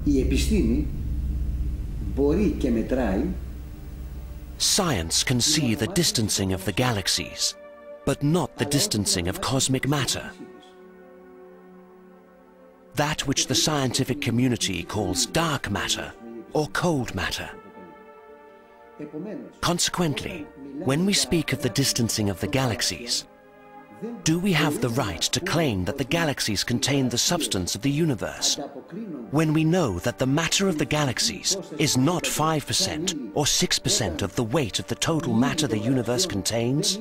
Η επιστήμη μπορεί και μετράει. Science can see the distancing of the galaxies, but not the distancing of cosmic matter. That which the scientific community calls dark matter or cold matter. Consequently, when we speak of the distancing of the galaxies, do we have the right to claim that the galaxies contain the substance of the universe, when we know that the matter of the galaxies is not 5% or 6% of the weight of the total matter the universe contains?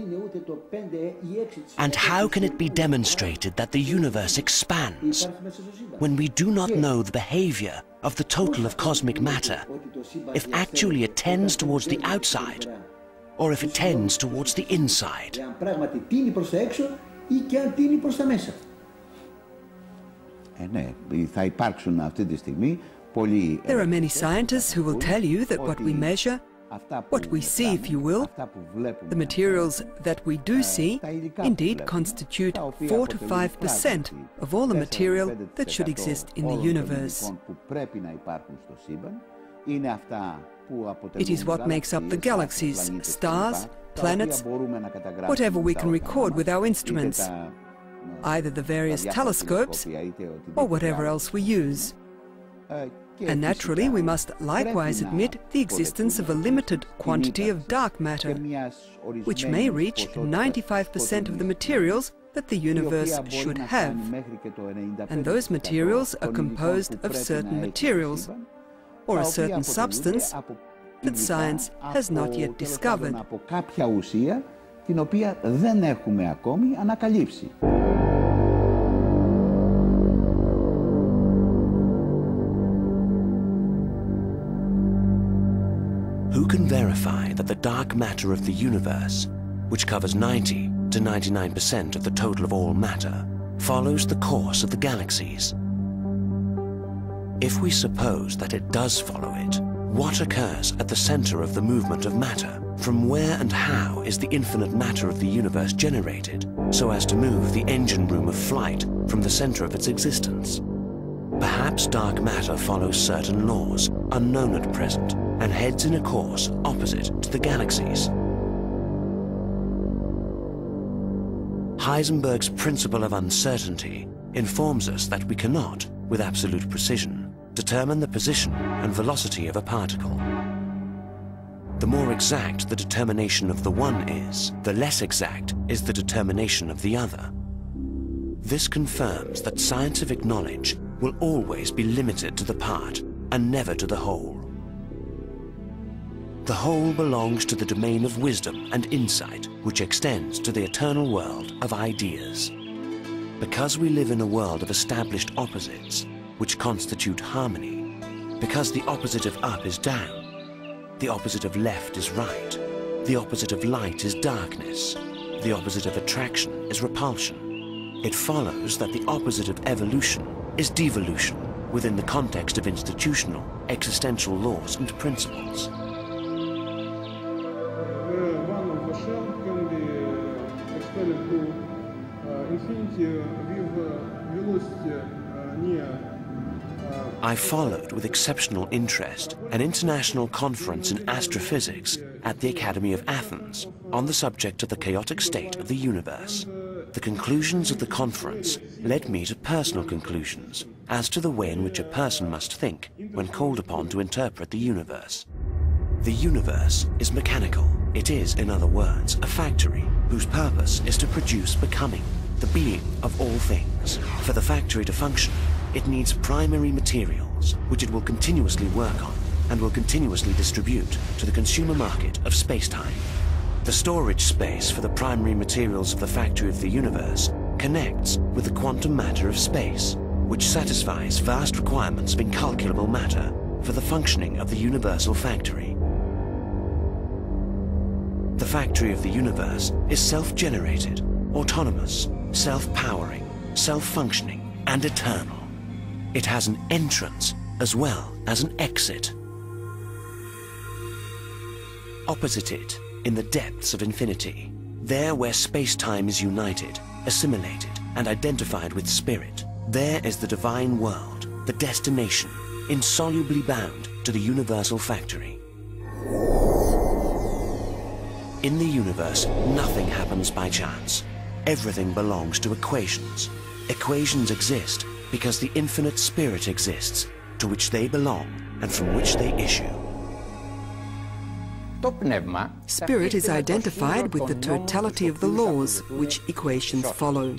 And how can it be demonstrated that the universe expands when we do not know the behavior of the total of cosmic matter, if actually it tends towards the outside or if it tends towards the inside? There are many scientists who will tell you that what we measure, what we see, if you will, the materials that we do see, indeed constitute 4 to 5% of all the material that should exist in the universe. It is what makes up the galaxies, stars, planets, whatever we can record with our instruments, either the various telescopes or whatever else we use. And naturally, we must likewise admit the existence of a limited quantity of dark matter, which may reach 95% of the materials that the universe should have. And those materials are composed of certain materials, or a certain substance that science has not yet discovered. Who can verify that the dark matter of the universe, which covers 90 to 99% of the total of all matter, follows the course of the galaxies? If we suppose that it does follow it, what occurs at the center of the movement of matter? From where and how is the infinite matter of the universe generated so as to move the engine room of flight from the center of its existence? Perhaps dark matter follows certain laws, unknown at present, and heads in a course opposite to the galaxies. Heisenberg's principle of uncertainty informs us that we cannot, with absolute precision, determine the position and velocity of a particle. The more exact the determination of the one is, the less exact is the determination of the other. This confirms that scientific knowledge will always be limited to the part and never to the whole. The whole belongs to the domain of wisdom and insight, which extends to the eternal world of ideas. Because we live in a world of established opposites, which constitute harmony, because the opposite of up is down, the opposite of left is right, the opposite of light is darkness, the opposite of attraction is repulsion, it follows that the opposite of evolution is devolution within the context of institutional, existential laws and principles. I followed with exceptional interest an international conference in astrophysics at the Academy of Athens on the subject of the chaotic state of the universe. The conclusions of the conference led me to personal conclusions as to the way in which a person must think when called upon to interpret the universe. The universe is mechanical. It is, in other words, a factory whose purpose is to produce becoming, the being of all things. For the factory to function, it needs primary materials, which it will continuously work on and will continuously distribute to the consumer market of space-time. The storage space for the primary materials of the factory of the universe connects with the quantum matter of space, which satisfies vast requirements of incalculable matter for the functioning of the universal factory. The factory of the universe is self-generated, autonomous, self-powering, self-functioning, and eternal. It has an entrance as well as an exit. Opposite it, in the depths of infinity, there where space-time is united, assimilated, and identified with spirit, there is the divine world, the destination, insolubly bound to the universal factory. In the universe, nothing happens by chance. Everything belongs to equations. Equations exist because the infinite spirit exists, to which they belong and from which they issue. Spirit is identified with the totality of the laws which equations follow.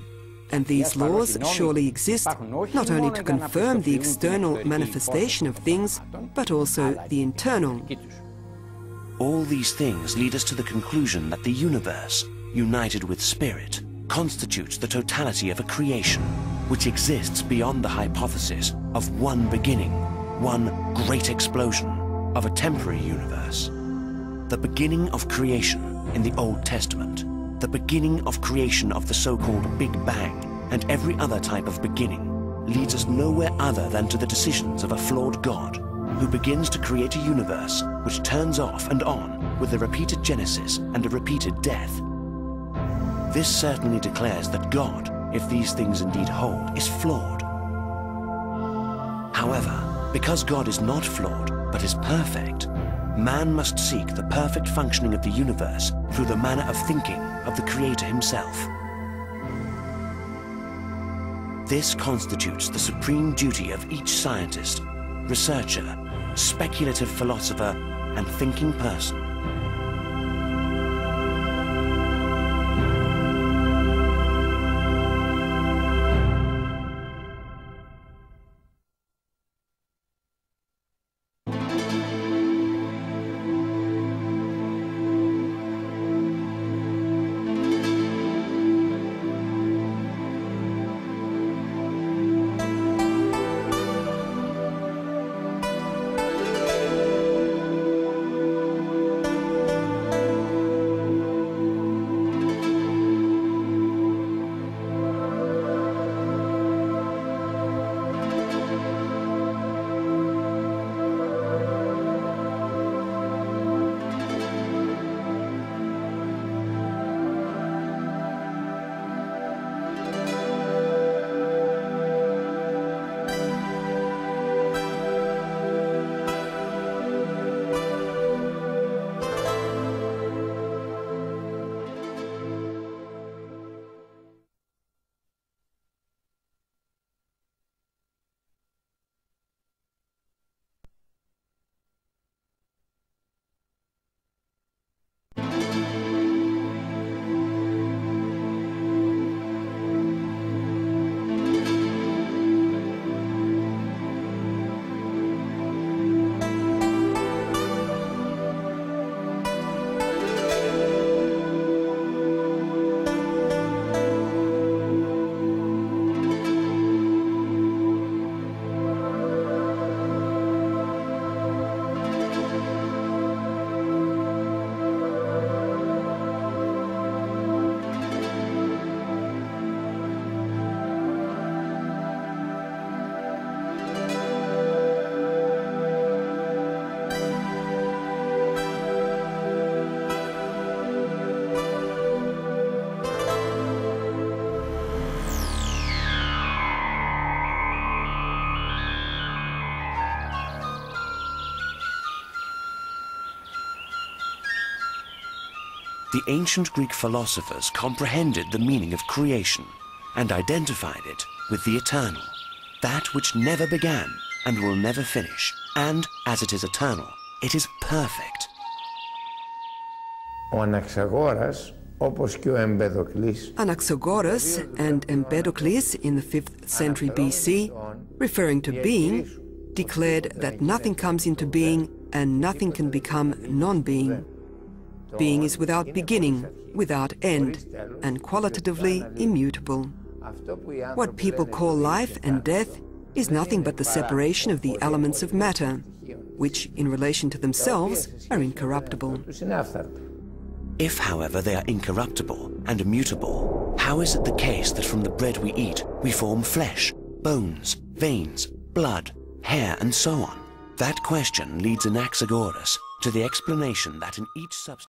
And these laws surely exist not only to confirm the external manifestation of things, but also the internal. All these things lead us to the conclusion that the universe, united with spirit, constitutes the totality of a creation, which exists beyond the hypothesis of one beginning, one great explosion of a temporary universe. The beginning of creation in the Old Testament, the beginning of creation of the so-called Big Bang, and every other type of beginning, leads us nowhere other than to the decisions of a flawed God, who begins to create a universe which turns off and on with a repeated genesis and a repeated death. This certainly declares that God, if these things indeed hold, is flawed. However, because God is not flawed, but is perfect, man must seek the perfect functioning of the universe through the manner of thinking of the Creator himself. This constitutes the supreme duty of each scientist, researcher, speculative philosopher, and thinking person. The ancient Greek philosophers comprehended the meaning of creation and identified it with the eternal, that which never began and will never finish, and as it is eternal, it is perfect. Anaxagoras and Empedocles in the 5th century BC, referring to being, declared that nothing comes into being and nothing can become non-being. Being is without beginning, without end, and qualitatively immutable. What people call life and death is nothing but the separation of the elements of matter, which, in relation to themselves, are incorruptible. If, however, they are incorruptible and immutable, how is it the case that from the bread we eat, we form flesh, bones, veins, blood, hair, and so on? That question leads Anaxagoras to the explanation that in each substance